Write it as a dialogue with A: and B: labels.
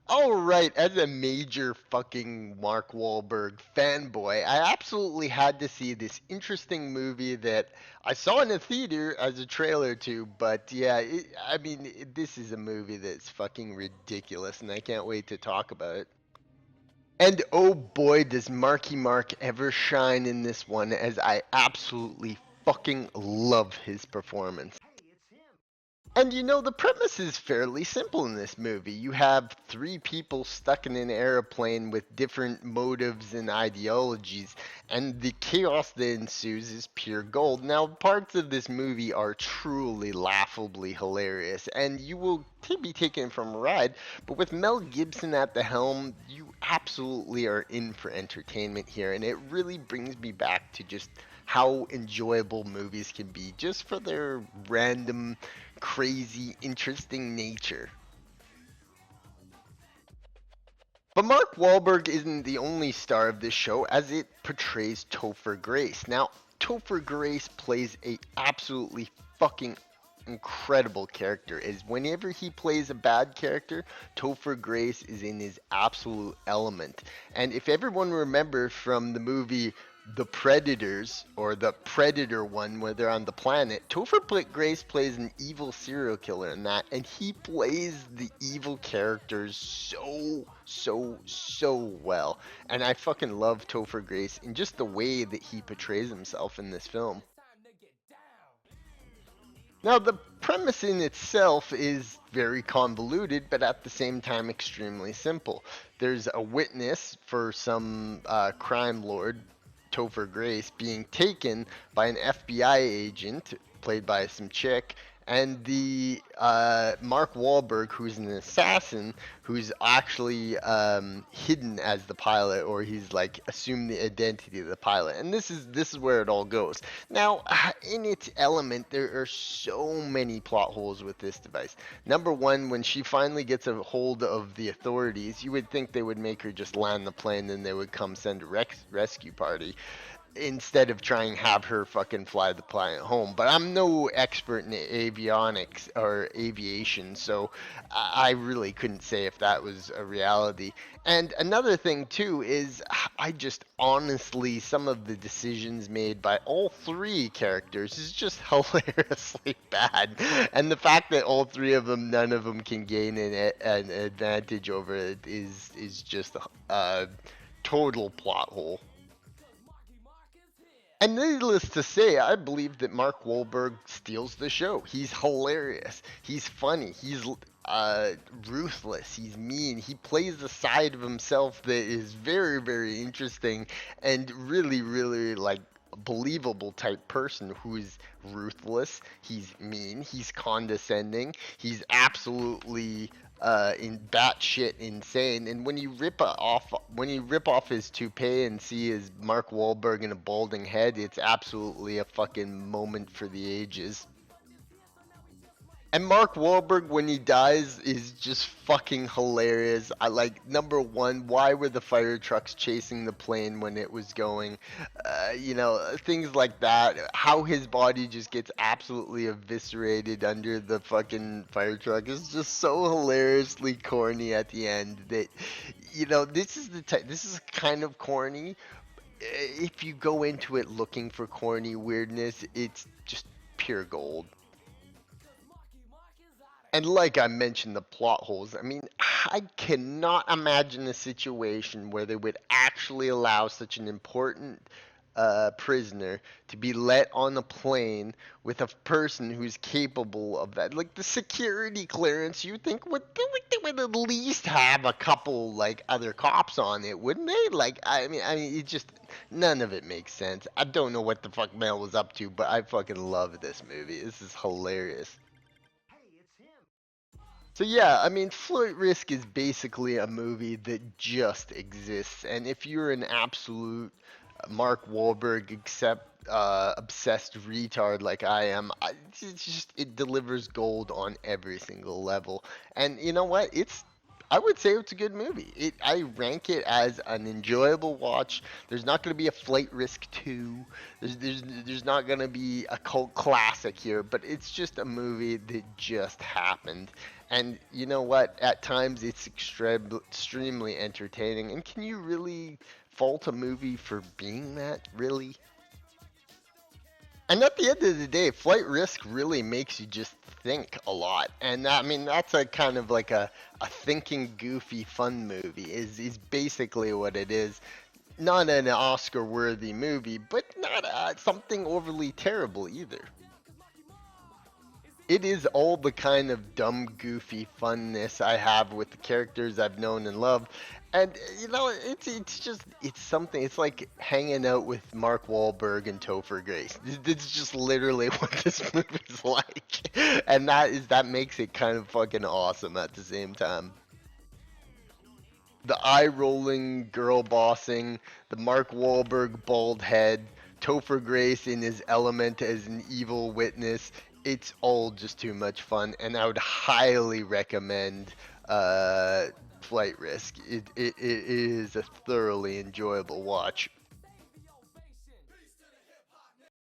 A: All right, as a major fucking Mark Wahlberg fanboy, I absolutely had to see this interesting movie that I saw in a theater as a trailer to, but yeah, this is a movie that's fucking ridiculous, and I can't wait to talk about it. And oh boy, does Marky Mark ever shine in this one, as I absolutely fucking love his performance. And the premise is fairly simple in this movie. You have three people stuck in an airplane with different motives and ideologies, and the chaos that ensues is pure gold. Now, parts of this movie are truly laughably hilarious, and you will be taken from a ride, but with Mel Gibson at the helm, you absolutely are in for entertainment here, and it really brings me back to just how enjoyable movies can be just for their random, crazy, interesting nature. But Mark Wahlberg isn't the only star of this show, as it portrays Topher Grace. Now, Topher Grace plays a absolutely fucking incredible character. Is whenever he plays a bad character, Topher Grace is in his absolute element. And if everyone remembers from the movie The Predators, or the Predator one where they're on the planet, Grace plays an evil serial killer in that, and he plays the evil characters so well. And I fucking love Topher Grace in just the way that he portrays himself in this film. Now, the premise in itself is very convoluted, but at the same time extremely simple. There's a witness for some crime lord, Topher Grace, being taken by an FBI agent, played by some chick, and the Mark Wahlberg, who's an assassin, who's actually hidden as the pilot, or he's like assumed the identity of the pilot. And this is where it all goes. Now, in its element, there are so many plot holes with this device. Number one, when she finally gets a hold of the authorities, you would think they would make her just land the plane, and they would come send a rescue party instead of trying to have her fucking fly the plane home. But I'm no expert in avionics or aviation, so I really couldn't say if that was a reality. And another thing too is I just honestly, some of the decisions made by all three characters is just hilariously bad. And the fact that all three of them, none of them can gain an advantage over it is just a total plot hole. And needless to say, I believe that Mark Wahlberg steals the show. He's hilarious. He's funny. He's uh, ruthless. He's mean. He plays a side of himself that is very, very interesting and really, really like believable type person who is ruthless. He's mean. He's condescending. He's absolutely in batshit insane. And when you rip off his toupee and see his Mark Wahlberg in a balding head, it's absolutely a fucking moment for the ages. And Mark Wahlberg, when he dies, is just fucking hilarious. I like, number one, why were the fire trucks chasing the plane when it was going? Things like that. How his body just gets absolutely eviscerated under the fucking fire truck is just so hilariously corny at the end that, this is the type, this is kind of corny. If you go into it looking for corny weirdness, it's just pure gold. And like I mentioned, the plot holes. I mean, I cannot imagine a situation where they would actually allow such an important prisoner to be let on a plane with a person who's capable of that. Like the security clearance, you think they would at least have a couple like other cops on it, wouldn't they? Like, it just none of it makes sense. I don't know what the fuck Mel was up to, but I fucking love this movie. This is hilarious. So yeah, I mean, Flight Risk is basically a movie that just exists, and if you're an absolute Mark Wahlberg obsessed retard like I am, it delivers gold on every single level. And you know what? I would say it's a good movie. I rank it as an enjoyable watch. There's not going to be a Flight Risk 2. There's not going to be a cult classic here, but it's just a movie that just happened. And you know what? At times it's extremely entertaining. And can you really fault a movie for being that? Really? And at the end of the day, Flight Risk really makes you just think a lot. And I mean, that's a kind of like a thinking, goofy, fun movie, is basically what it is. Not an Oscar worthy movie, but not something overly terrible either. It is all the kind of dumb, goofy funness I have with the characters I've known and loved. And it's just it's something. It's like hanging out with Mark Wahlberg and Topher Grace. It's just literally what this movie's like, and that makes it kind of fucking awesome at the same time. The eye rolling girl bossing, the Mark Wahlberg bald head, Topher Grace in his element as an evil witness. It's all just too much fun, and I would highly recommend Flight Risk. It is a thoroughly enjoyable watch.